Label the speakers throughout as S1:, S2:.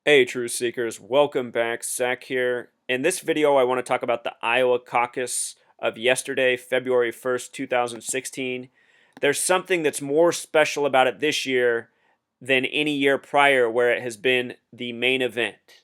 S1: Hey, Truth Seekers, welcome back. Zach here. In this video, I want to talk about the Iowa caucus of yesterday, February 1st, 2016. There's something that's more special about it this year than any year prior where it has been the main event.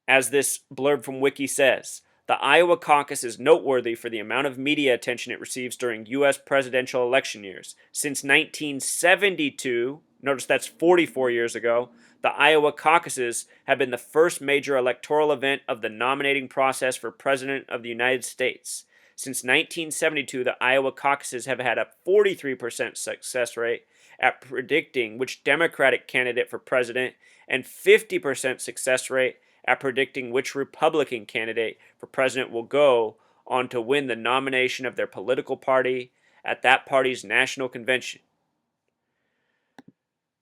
S1: As this blurb from Wiki says, the Iowa caucus is noteworthy for the amount of media attention it receives during U.S. presidential election years. Since 1972, notice that's 44 years ago, the Iowa caucuses have been the first major electoral event of the nominating process for President of the United States. Since 1972, the Iowa caucuses have had a 43% success rate at predicting which Democratic candidate for president and 50% success rate at predicting which Republican candidate for president will go on to win the nomination of their political party at that party's national convention.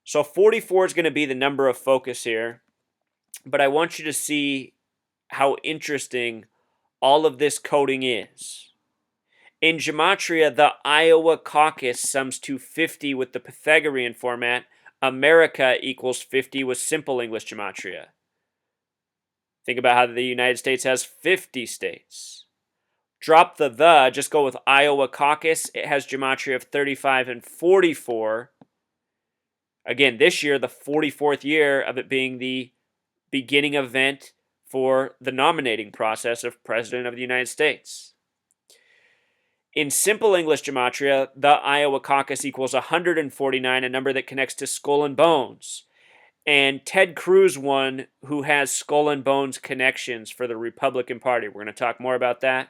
S1: So 44 is going to be the number of focus here, but I want you to see how interesting all of this coding is. In gematria, the Iowa caucus sums to 50 with the Pythagorean format. America equals 50 with simple English gematria. Think about how the United States has 50 states. Drop the, just go with Iowa caucus. It has gematria of 35 and 44. Again, this year, the 44th year of it being the beginning event for the nominating process of President of the United States. In simple English gematria, the Iowa caucus equals 149, a number that connects to skull and bones. And Ted Cruz won, who has skull and bones connections for the Republican Party. We're going to talk more about that.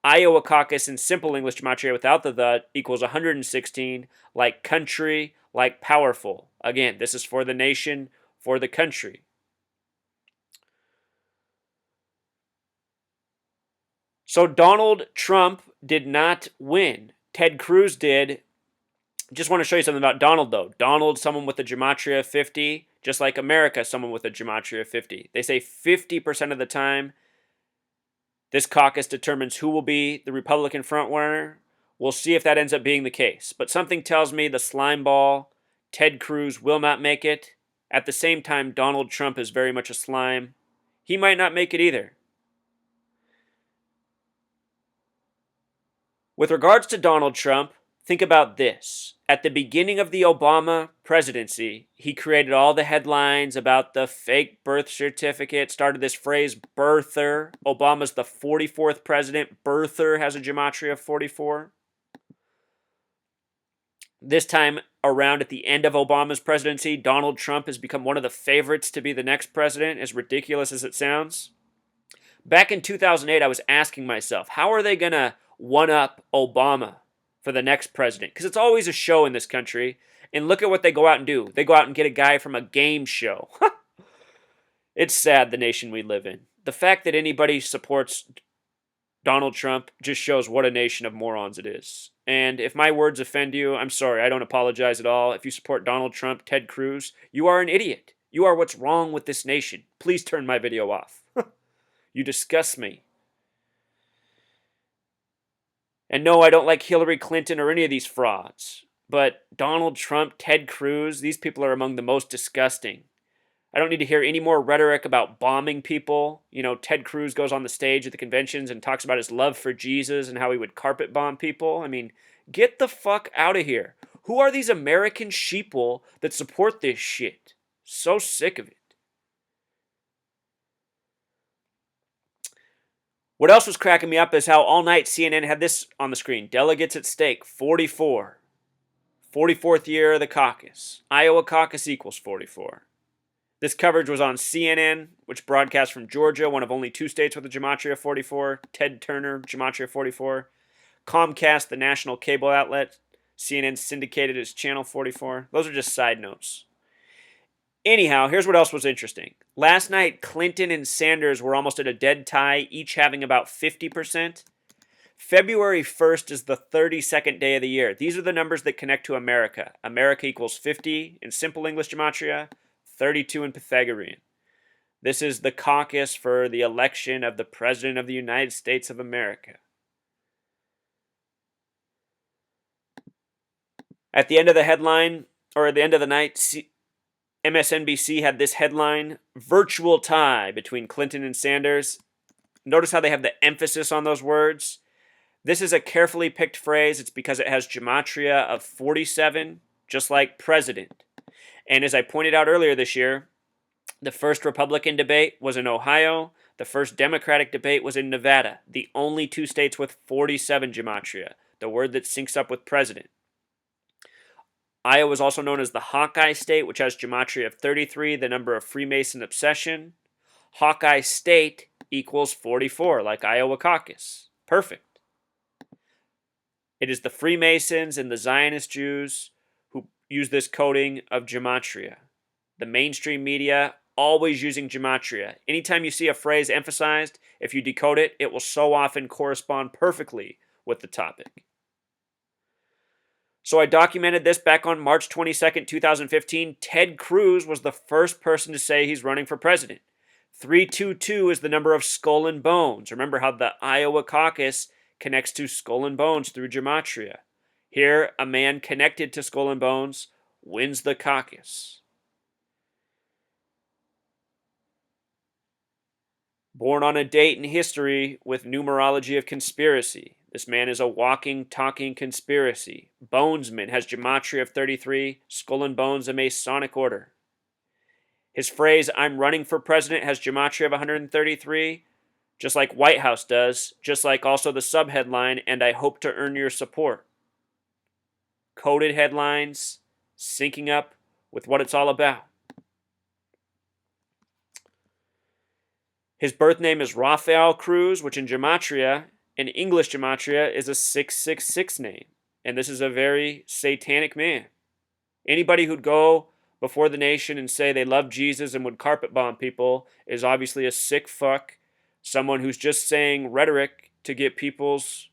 S1: Iowa caucus in simple English gematria without the equals 116, like country, like powerful. Again, this is for the nation, for the country. So Donald Trump did not win. Ted Cruz did. Just want to show you something about Donald, though. Donald, someone with a gematria of 50, just like America, someone with a gematria of 50. They say 50% of the time, this caucus determines who will be the Republican frontrunner. We'll see if that ends up being the case. But something tells me the slime ball, Ted Cruz, will not make it. At the same time, Donald Trump is very much a slime. He might not make it either. With regards to Donald Trump, think about this. At the beginning of the Obama presidency, he created all the headlines about the fake birth certificate, started this phrase, birther. Obama's the 44th president. Birther has a gematria of 44. This time around at the end of Obama's presidency, Donald Trump has become one of the favorites to be the next president, as ridiculous as it sounds. Back in 2008, I was asking myself, how are they going to one-up Obama for the next president? Because it's always a show in this country. And look at what they go out and do. They go out and get a guy from a game show. It's sad, the nation we live in. The fact that anybody supports Donald Trump just shows what a nation of morons it is. And if my words offend you, I'm sorry. I don't apologize at all. If you support Donald Trump, Ted Cruz, you are an idiot. You are what's wrong with this nation. Please turn my video off. You disgust me. And no, I don't like Hillary Clinton or any of these frauds. But Donald Trump, Ted Cruz, these people are among the most disgusting. I don't need to hear any more rhetoric about bombing people. You know, Ted Cruz goes on the stage at the conventions and talks about his love for Jesus and how he would carpet bomb people. I mean, get the fuck out of here. Who are these American sheeple that support this shit? So sick of it. What else was cracking me up is how all night CNN had this on the screen. Delegates at stake, 44. 44th year of the caucus. Iowa caucus equals 44. This coverage was on CNN, which broadcast from Georgia, one of only two states with a gematria 44. Ted Turner, gematria 44. Comcast, the national cable outlet. CNN syndicated as channel 44. Those are just side notes. Anyhow, here's what else was interesting. Last night, Clinton and Sanders were almost at a dead tie, each having about 50%. February 1st is the 32nd day of the year. These are the numbers that connect to America. America equals 50 in simple English gematria, 32 in Pythagorean. This is the caucus for the election of the President of the United States of America. At the end of the headline, or at the end of the night, MSNBC had this headline, virtual tie between Clinton and Sanders. Notice how they have the emphasis on those words. This is a carefully picked phrase. It's because it has gematria of 47, just like president. And as I pointed out earlier this year, the first Republican debate was in Ohio. The first Democratic debate was in Nevada, the only two states with 47 gematria, the word that syncs up with president. Iowa is also known as the Hawkeye State, which has gematria of 33, the number of Freemason obsession. Hawkeye State equals 44, like Iowa Caucus. Perfect. It is the Freemasons and the Zionist Jews who use this coding of gematria. The mainstream media always using gematria. Anytime you see a phrase emphasized, if you decode it, it will so often correspond perfectly with the topic. So I documented this back on March 22nd, 2015. Ted Cruz was the first person to say he's running for president. 322 is the number of skull and bones. Remember how the Iowa caucus connects to skull and bones through gematria. Here, a man connected to skull and bones wins the caucus. Born on a date in history with numerology of conspiracy. This man is a walking, talking conspiracy. Bonesman has gematria of 33, skull and bones a Masonic order. His phrase, I'm running for president, has gematria of 133, just like White House does, just like also the subheadline, and I hope to earn your support. Coded headlines, syncing up with what it's all about. His birth name is Rafael Cruz, which in gematria, in English gematria, is a 666 name. And this is a very satanic man. Anybody who'd go before the nation and say they love Jesus and would carpet bomb people is obviously a sick fuck. Someone who's just saying rhetoric to get people's,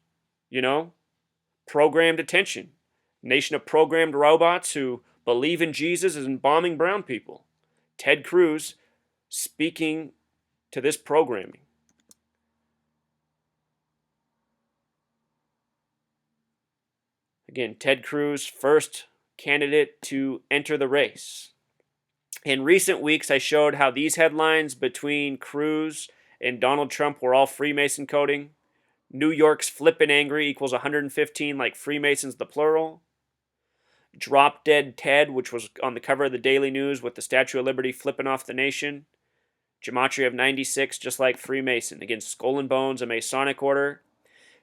S1: programmed attention. Nation of programmed robots who believe in Jesus and bombing brown people. Ted Cruz speaking to this programming. Again, Ted Cruz, first candidate to enter the race. In recent weeks, I showed how these headlines between Cruz and Donald Trump were all Freemason coding. New York's flippin' angry equals 115, like Freemasons the plural. Drop Dead Ted, which was on the cover of the Daily News with the Statue of Liberty flipping off the nation. Gematria of 96, just like Freemason. Against skull and bones, a Masonic order.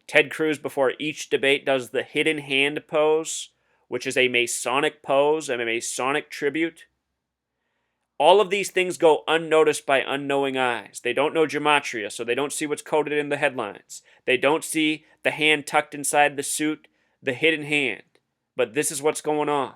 S1: Ted Cruz, before each debate, does the hidden hand pose, which is a Masonic pose and a Masonic tribute. All of these things go unnoticed by unknowing eyes. They don't know gematria, so they don't see what's coded in the headlines. They don't see the hand tucked inside the suit, the hidden hand. But this is what's going on.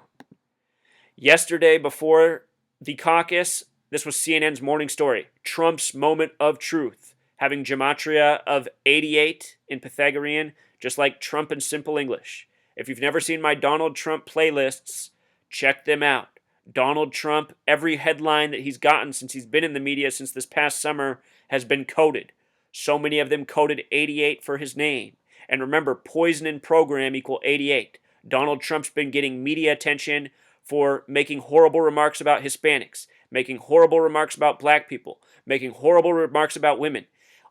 S1: Yesterday, before the caucus, this was CNN's morning story. Trump's moment of truth. Having gematria of 88 in Pythagorean, just like Trump in simple English. If you've never seen my Donald Trump playlists, check them out. Donald Trump, every headline that he's gotten since he's been in the media since this past summer has been coded. So many of them coded 88 for his name. And remember, poison and program equal 88. Donald Trump's been getting media attention for making horrible remarks about Hispanics, making horrible remarks about black people, making horrible remarks about women.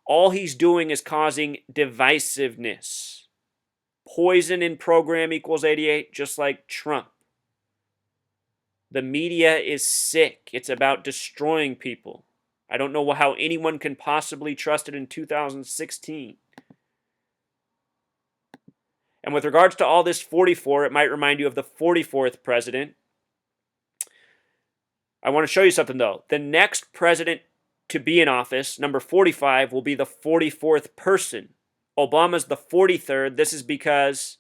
S1: All he's doing is causing divisiveness. Poison in program equals 88, just like Trump. The media is sick. It's about destroying people. I don't know how anyone can possibly trust it in 2016. And with regards to all this 44, it might remind you of the 44th president. I want to show you something, though. The next president to be in office, number 45, will be the 44th person. Obama's the 43rd. This is because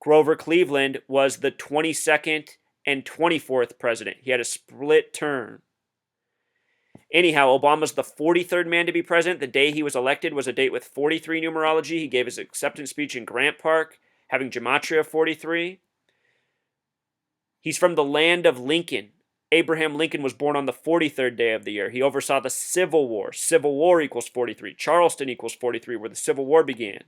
S1: Grover Cleveland was the 22nd and 24th president. He had a split term. Anyhow, Obama's the 43rd man to be president. The day he was elected was a date with 43 numerology. He gave his acceptance speech in Grant Park, having gematria 43. He's from the land of Lincoln. Abraham Lincoln was born on the 43rd day of the year. He oversaw the Civil War. Civil War equals 43. Charleston equals 43, where the Civil War began.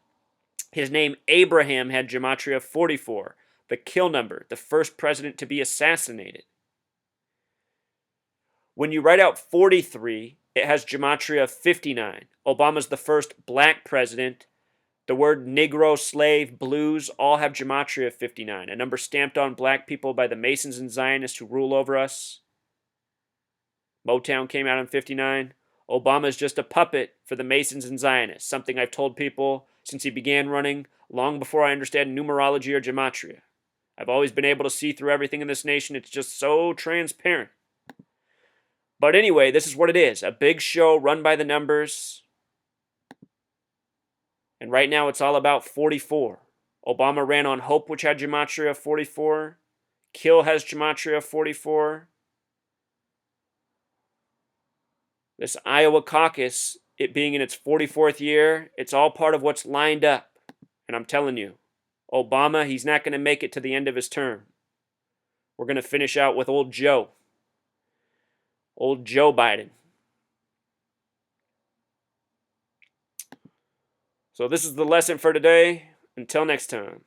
S1: His name, Abraham, had gematria 44, the kill number, the first president to be assassinated. When you write out 43, it has gematria of 59. Obama's the first black president. The word Negro, slave, blues all have gematria of 59, a number stamped on black people by the Masons and Zionists who rule over us. Motown came out in 59. Obama is just a puppet for the Masons and Zionists, something I've told people since he began running, long before I understand numerology or gematria. I've always been able to see through everything in this nation. It's just so transparent. But anyway, this is what it is. A big show run by the numbers. And right now it's all about 44. Obama ran on Hope, which had gematria of 44. Kill has gematria of 44. This Iowa caucus, it being in its 44th year, it's all part of what's lined up. And I'm telling you, Obama, he's not going to make it to the end of his term. We're going to finish out with old Joe Biden. So this is the lesson for today. Until next time.